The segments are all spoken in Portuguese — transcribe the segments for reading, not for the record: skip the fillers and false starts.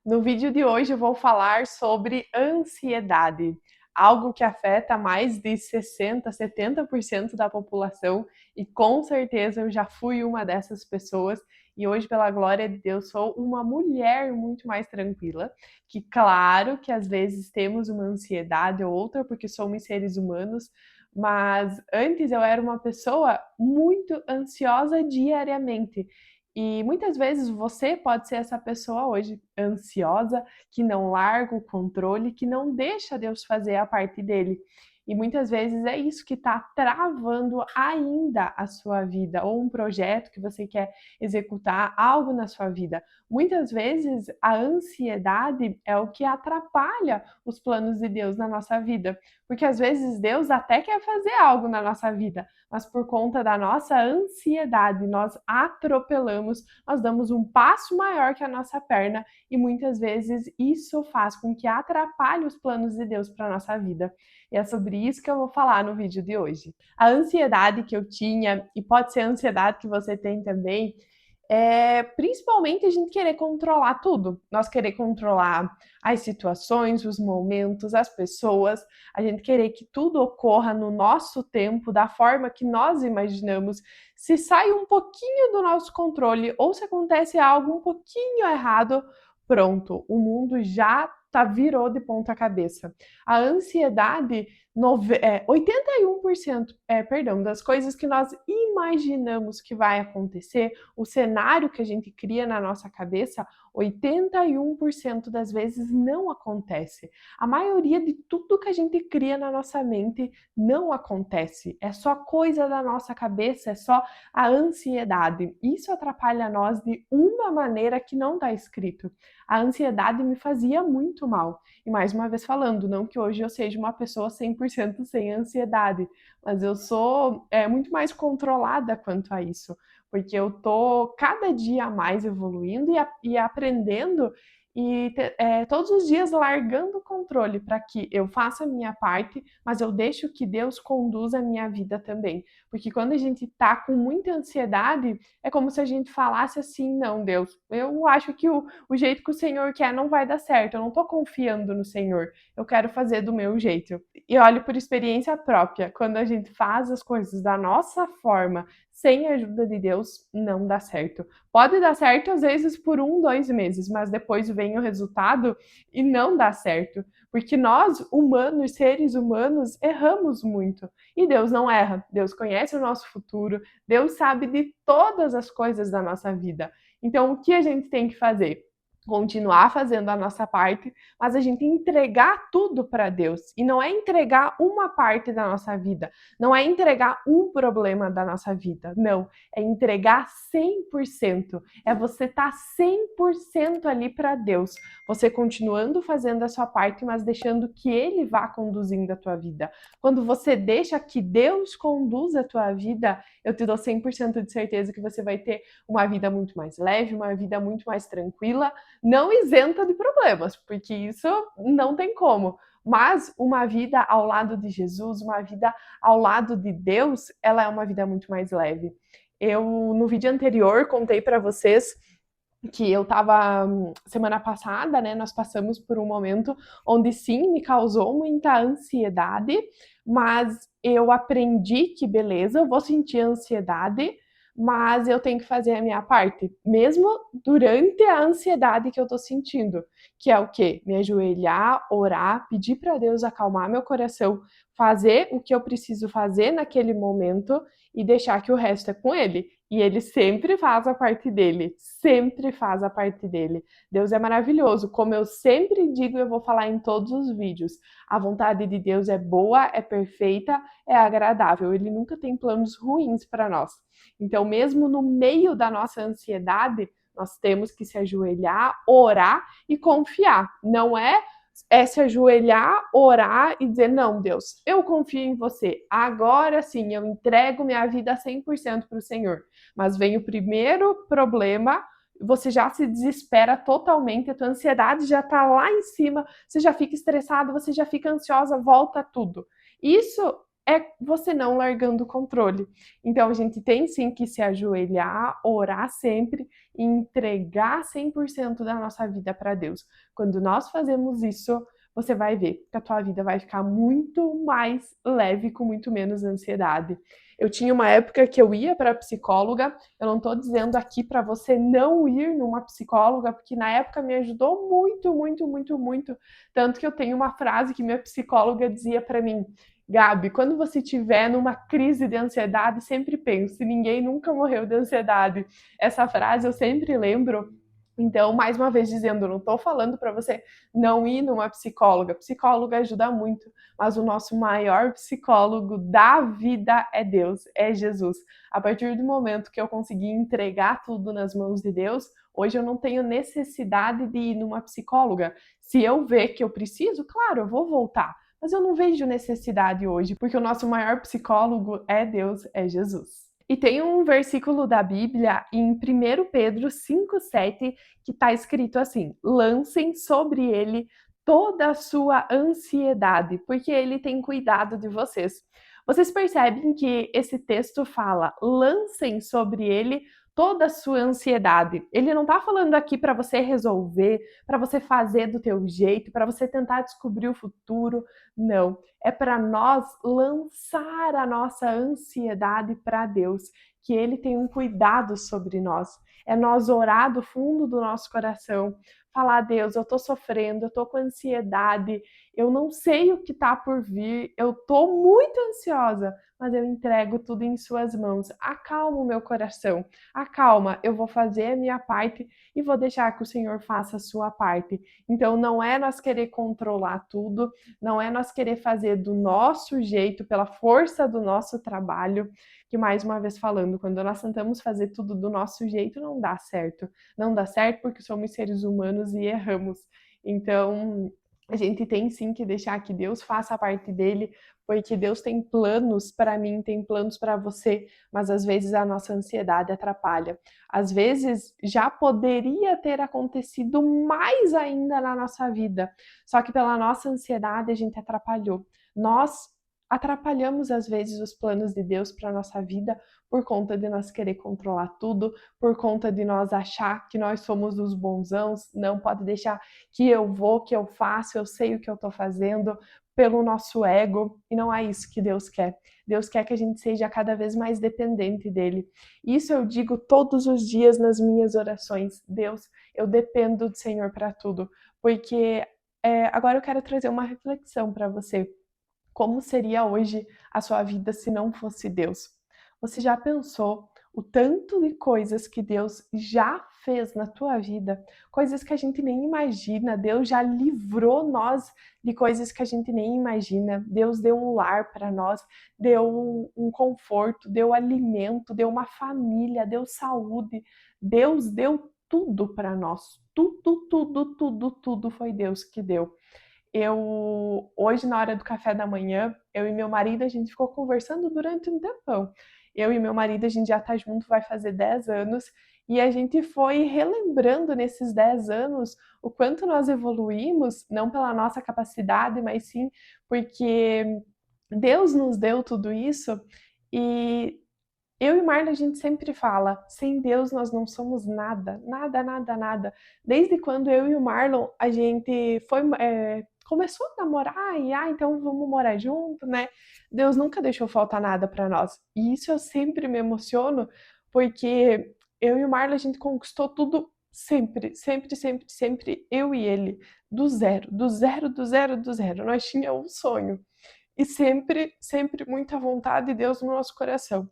No vídeo de hoje eu vou falar sobre ansiedade, algo que afeta mais de 60, 70% da população e com certeza eu já fui uma dessas pessoas e hoje, pela glória de Deus, sou uma mulher muito mais tranquila, que claro que às vezes temos uma ansiedade ou outra porque somos seres humanos, mas antes eu era uma pessoa muito ansiosa diariamente. E muitas vezes você pode ser essa pessoa hoje ansiosa, que não larga o controle, que não deixa Deus fazer a parte dele. E muitas vezes é isso que está travando ainda a sua vida, ou um projeto que você quer executar, algo na sua vida. Muitas vezes a ansiedade é o que atrapalha os planos de Deus na nossa vida. Porque às vezes Deus até quer fazer algo na nossa vida, mas por conta da nossa ansiedade, nós atropelamos, nós damos um passo maior que a nossa perna e muitas vezes isso faz com que atrapalhe os planos de Deus para a nossa vida. E é sobre isso que eu vou falar no vídeo de hoje. A ansiedade que eu tinha, e pode ser a ansiedade que você tem também, é principalmente a gente querer controlar tudo. Nós querer controlar as situações, os momentos, as pessoas, a gente querer que tudo ocorra no nosso tempo, da forma que nós imaginamos. Se sai um pouquinho do nosso controle ou se acontece algo um pouquinho errado, pronto, o mundo já virou de ponta cabeça. A ansiedade, 81% das coisas que nós imaginamos que vai acontecer, o cenário que a gente cria na nossa cabeça, 81% das vezes não acontece. A maioria de tudo que a gente cria na nossa mente não acontece. É só coisa da nossa cabeça, é só a ansiedade. Isso atrapalha nós de uma maneira que não está escrito. A ansiedade me fazia muito mal. E mais uma vez falando, não que hoje eu seja uma pessoa 100% sem ansiedade, mas eu sou muito mais controlada quanto a isso, porque eu tô cada dia mais evoluindo e aprendendo e todos os dias largando o controle para que eu faça a minha parte, mas eu deixo que Deus conduza a minha vida também. Porque quando a gente tá com muita ansiedade, é como se a gente falasse assim: não, Deus, eu acho que o jeito que o Senhor quer não vai dar certo, eu não tô confiando no Senhor, eu quero fazer do meu jeito. E olho por experiência própria, quando a gente faz as coisas da nossa forma, sem a ajuda de Deus, não dá certo. Pode dar certo às vezes por 1, 2 meses, mas depois vem o resultado e não dá certo. Porque nós, humanos, seres humanos, erramos muito. E Deus não erra. Deus conhece o nosso futuro. Deus sabe de todas as coisas da nossa vida. Então, o que a gente tem que fazer? Continuar fazendo a nossa parte, mas a gente entregar tudo para Deus. E não é entregar uma parte da nossa vida, não é entregar um problema da nossa vida, não. É entregar 100%. É você estar 100% ali para Deus. Você continuando fazendo a sua parte, mas deixando que Ele vá conduzindo a tua vida. Quando você deixa que Deus conduza a tua vida, eu te dou 100% de certeza que você vai ter uma vida muito mais leve, uma vida muito mais tranquila, não isenta de problemas, porque isso não tem como. Mas uma vida ao lado de Jesus, uma vida ao lado de Deus, ela é uma vida muito mais leve. Eu, no vídeo anterior, contei para vocês que eu estava semana passada, né? Nós passamos por um momento onde sim me causou muita ansiedade, mas eu aprendi que beleza, eu vou sentir ansiedade, mas eu tenho que fazer a minha parte, mesmo durante a ansiedade que eu tô sentindo, que é o quê? Me ajoelhar, orar, pedir para Deus acalmar meu coração, fazer o que eu preciso fazer naquele momento e deixar que o resto é com ele. E ele sempre faz a parte dele, sempre faz a parte dele. Deus é maravilhoso, como eu sempre digo e eu vou falar em todos os vídeos. A vontade de Deus é boa, é perfeita, é agradável. Ele nunca tem planos ruins para nós. Então, mesmo no meio da nossa ansiedade, nós temos que se ajoelhar, orar e confiar. Não é se ajoelhar, orar e dizer: não, Deus, eu confio em você. Agora sim, eu entrego minha vida 100% para o Senhor. Mas vem o primeiro problema, você já se desespera totalmente, a tua ansiedade já está lá em cima, você já fica estressado, você já fica ansiosa, volta tudo. Isso é você não largando o controle. Então a gente tem sim que se ajoelhar, orar sempre e entregar 100% da nossa vida para Deus. Quando nós fazemos isso, você vai ver que a tua vida vai ficar muito mais leve, com muito menos ansiedade. Eu tinha uma época que eu ia para psicóloga, eu não estou dizendo aqui para você não ir numa psicóloga, porque na época me ajudou muito, muito, muito, muito. Tanto que eu tenho uma frase que minha psicóloga dizia para mim: Gabi, quando você estiver numa crise de ansiedade, sempre pense, ninguém nunca morreu de ansiedade. Essa frase eu sempre lembro. Então, mais uma vez dizendo, eu não estou falando para você não ir numa psicóloga. Psicóloga ajuda muito, mas o nosso maior psicólogo da vida é Deus, é Jesus. A partir do momento que eu consegui entregar tudo nas mãos de Deus, hoje eu não tenho necessidade de ir numa psicóloga. Se eu ver que eu preciso, claro, eu vou voltar. Mas eu não vejo necessidade hoje, porque o nosso maior psicólogo é Deus, é Jesus. E tem um versículo da Bíblia em 1 Pedro 5,7 que está escrito assim: lancem sobre ele toda a sua ansiedade, porque ele tem cuidado de vocês. Vocês percebem que esse texto fala: lancem sobre ele toda a sua ansiedade. Ele não está falando aqui para você resolver, para você fazer do teu jeito, para você tentar descobrir o futuro. Não, é para nós lançar a nossa ansiedade para Deus, que Ele tem um cuidado sobre nós. É nós orar do fundo do nosso coração, falar: Deus, eu estou sofrendo, eu estou com ansiedade, eu não sei o que está por vir, eu estou muito ansiosa, mas eu entrego tudo em Suas mãos. Acalma o meu coração, acalma, eu vou fazer a minha parte e vou deixar que o Senhor faça a sua parte. Então não é nós querer controlar tudo, não é nós querer fazer do nosso jeito, pela força do nosso trabalho, que mais uma vez falando, quando nós tentamos fazer tudo do nosso jeito, não dá certo. Não dá certo porque somos seres humanos e erramos. Então, a gente tem sim que deixar que Deus faça a parte dele, porque Deus tem planos para mim, tem planos para você, mas às vezes a nossa ansiedade atrapalha. Às vezes já poderia ter acontecido mais ainda na nossa vida, só que pela nossa ansiedade a gente atrapalhou. Nós atrapalhamos às vezes os planos de Deus para nossa vida por conta de nós querer controlar tudo, por conta de nós achar que nós somos os bonzãos, não pode deixar que eu vou, que eu faço, eu sei o que eu estou fazendo, pelo nosso ego, e não é isso que Deus quer. Deus quer que a gente seja cada vez mais dependente dele. Isso eu digo todos os dias nas minhas orações. Deus, eu dependo do Senhor para tudo, porque agora eu quero trazer uma reflexão para você. Como seria hoje a sua vida se não fosse Deus? Você já pensou o tanto de coisas que Deus já fez na tua vida? Coisas que a gente nem imagina. Deus já livrou nós de coisas que a gente nem imagina. Deus deu um lar para nós, deu um conforto, deu alimento, deu uma família, deu saúde. Deus deu tudo para nós. Tudo, tudo, tudo, tudo foi Deus que deu. Hoje, na hora do café da manhã, eu e meu marido, a gente ficou conversando durante um tempão. Eu e meu marido, a gente já tá junto, vai fazer 10 anos, e a gente foi relembrando nesses 10 anos o quanto nós evoluímos, não pela nossa capacidade, mas sim porque Deus nos deu tudo isso, e eu e Marla, a gente sempre fala, sem Deus nós não somos nada, nada, nada, nada. Desde quando eu e o Marlon, a gente começou a namorar e, então vamos morar junto, né? Deus nunca deixou faltar nada para nós. E isso eu sempre me emociono, porque eu e o Marlon, a gente conquistou tudo sempre, sempre, sempre, sempre, eu e ele, do zero, do zero, do zero, do zero. Nós tínhamos um sonho. E sempre, sempre muita vontade de Deus no nosso coração.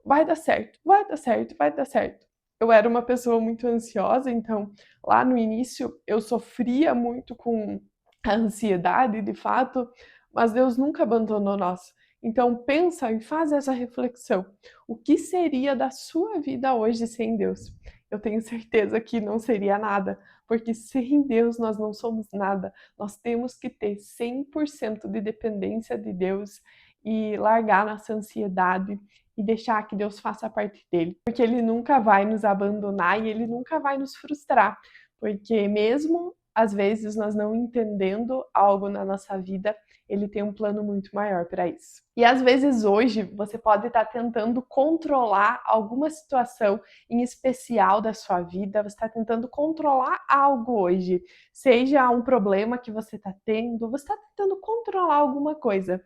Vai dar certo, vai dar certo, vai dar certo. Eu era uma pessoa muito ansiosa, então lá no início eu sofria muito com a ansiedade, de fato, mas Deus nunca abandonou nós. Então pensa e faz essa reflexão. O que seria da sua vida hoje sem Deus? Eu tenho certeza que não seria nada, porque sem Deus nós não somos nada. Nós temos que ter 100% de dependência de Deus e largar nossa ansiedade e deixar que Deus faça a parte dele, porque ele nunca vai nos abandonar e ele nunca vai nos frustrar, porque mesmo às vezes nós não entendendo algo na nossa vida, ele tem um plano muito maior para isso. E às vezes hoje você pode estar tentando controlar alguma situação em especial da sua vida, você está tentando controlar algo hoje, seja um problema que você está tendo, você está tentando controlar alguma coisa.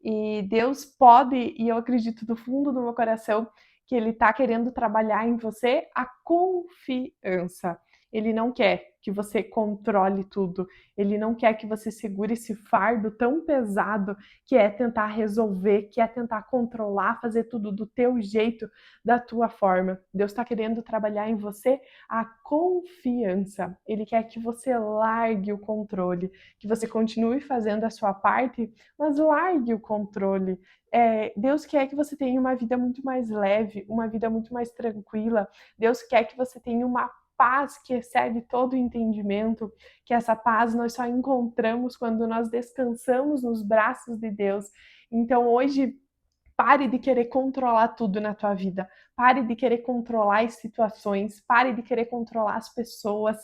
E Deus pode, e eu acredito do fundo do meu coração, que Ele está querendo trabalhar em você a confiança. Ele não quer que você controle tudo. Ele não quer que você segure esse fardo tão pesado que é tentar resolver, que é tentar controlar, fazer tudo do teu jeito, da tua forma. Deus está querendo trabalhar em você a confiança. Ele quer que você largue o controle, que você continue fazendo a sua parte, mas largue o controle. Deus quer que você tenha uma vida muito mais leve, uma vida muito mais tranquila. Deus quer que você tenha uma paz que excede todo o entendimento, que essa paz nós só encontramos quando nós descansamos nos braços de Deus. Então hoje, pare de querer controlar tudo na tua vida. Pare de querer controlar as situações, pare de querer controlar as pessoas,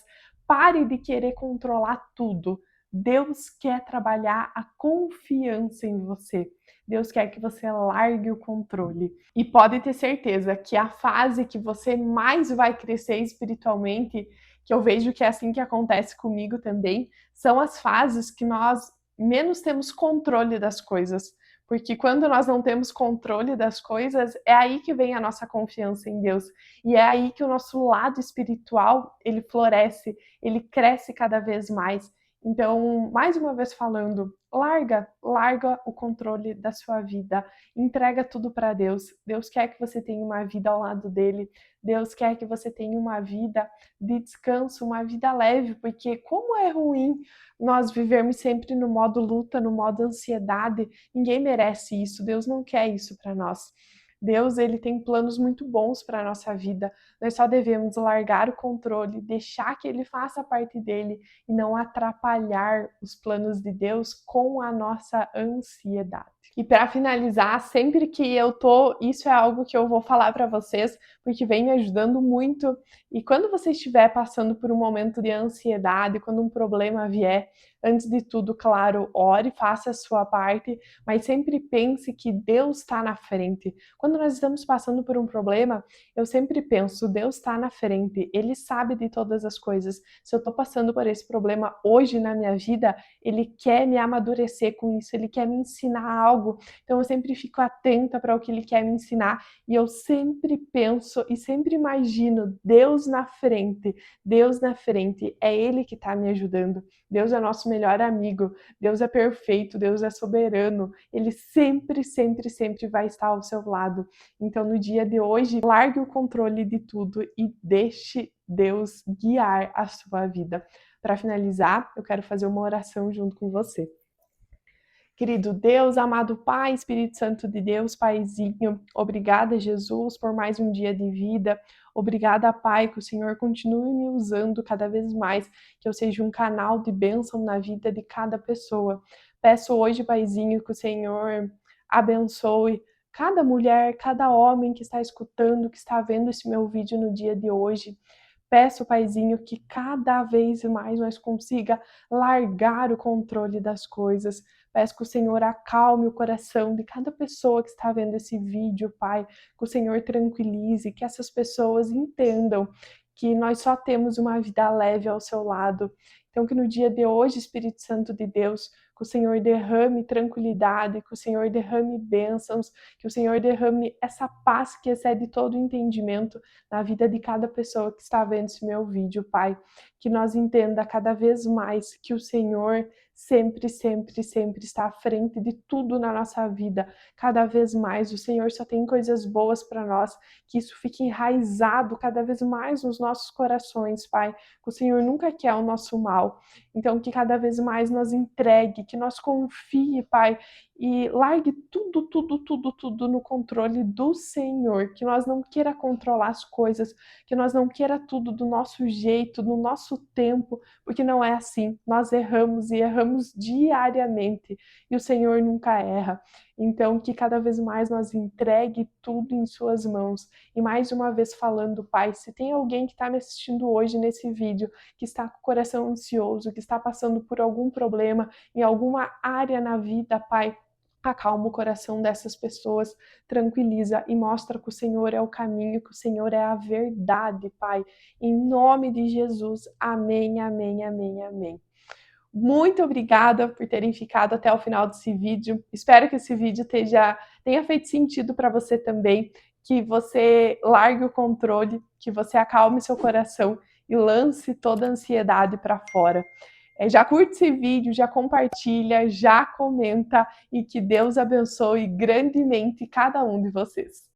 pare de querer controlar tudo. Deus quer trabalhar a confiança em você. Deus quer que você largue o controle. E pode ter certeza que a fase que você mais vai crescer espiritualmente, que eu vejo que é assim que acontece comigo também, são as fases que nós menos temos controle das coisas. Porque quando nós não temos controle das coisas, é aí que vem a nossa confiança em Deus. E é aí que o nosso lado espiritual, ele floresce, ele cresce cada vez mais. Então, mais uma vez falando, larga o controle da sua vida, entrega tudo para Deus. Deus quer que você tenha uma vida ao lado dele. Deus quer que você tenha uma vida de descanso, uma vida leve, porque como é ruim nós vivermos sempre no modo luta, no modo ansiedade. Ninguém merece isso. Deus não quer isso para nós. Deus, ele tem planos muito bons para a nossa vida. Nós só devemos largar o controle, deixar que ele faça a parte dele e não atrapalhar os planos de Deus com a nossa ansiedade. E para finalizar, sempre que eu tô, isso é algo que eu vou falar para vocês, porque vem me ajudando muito. E quando você estiver passando por um momento de ansiedade, quando um problema vier, antes de tudo, claro, ore, faça a sua parte, mas sempre pense que Deus está na frente. Quando nós estamos passando por um problema, eu sempre penso, Deus está na frente, Ele sabe de todas as coisas. Se eu estou passando por esse problema hoje na minha vida, Ele quer me amadurecer com isso, Ele quer me ensinar algo. Então eu sempre fico atenta para o que Ele quer me ensinar e eu sempre penso e sempre imagino Deus na frente. Deus na frente, é Ele que está me ajudando. Deus é nosso melhor amigo, Deus é perfeito, Deus é soberano, Ele sempre, sempre, sempre vai estar ao seu lado. Então, no dia de hoje, largue o controle de tudo e deixe Deus guiar a sua vida. Para finalizar, eu quero fazer uma oração junto com você. Querido Deus, amado Pai, Espírito Santo de Deus, Paizinho, obrigada, Jesus, por mais um dia de vida. Obrigada, Pai, que o Senhor continue me usando cada vez mais, que eu seja um canal de bênção na vida de cada pessoa. Peço hoje, Paizinho, que o Senhor abençoe cada mulher, cada homem que está escutando, que está vendo esse meu vídeo no dia de hoje. Peço, Paizinho, que cada vez mais nós consiga largar o controle das coisas. Peço que o Senhor acalme o coração de cada pessoa que está vendo esse vídeo, Pai. Que o Senhor tranquilize, que essas pessoas entendam que nós só temos uma vida leve ao seu lado. Então, que no dia de hoje, Espírito Santo de Deus, que o Senhor derrame tranquilidade, que o Senhor derrame bênçãos, que o Senhor derrame essa paz que excede todo o entendimento na vida de cada pessoa que está vendo esse meu vídeo, Pai. Que nós entenda cada vez mais que o Senhor sempre, sempre, sempre está à frente de tudo na nossa vida. Cada vez mais o Senhor só tem coisas boas para nós, que isso fique enraizado cada vez mais nos nossos corações, Pai. Que o Senhor nunca quer o nosso mal. Então, que cada vez mais nós entregue, que nós confie, Pai, e largue tudo, tudo, tudo, tudo no controle do Senhor, que nós não queira controlar as coisas, que nós não queira tudo do nosso jeito, no nosso tempo, porque não é assim. Nós erramos e erramos diariamente e o Senhor nunca erra. Então, que cada vez mais nós entregue tudo em suas mãos. E mais uma vez falando, Pai, se tem alguém que está me assistindo hoje nesse vídeo, que está com o coração ansioso, que está passando por algum problema em alguma área na vida, Pai, acalma o coração dessas pessoas, tranquiliza e mostra que o Senhor é o caminho, que o Senhor é a verdade, Pai. Em nome de Jesus, amém, amém, amém, amém. Muito obrigada por terem ficado até o final desse vídeo. Espero que esse vídeo tenha feito sentido para você também, que você largue o controle, que você acalme seu coração e lance toda a ansiedade para fora. Já curte esse vídeo, já compartilha, já comenta e que Deus abençoe grandemente cada um de vocês.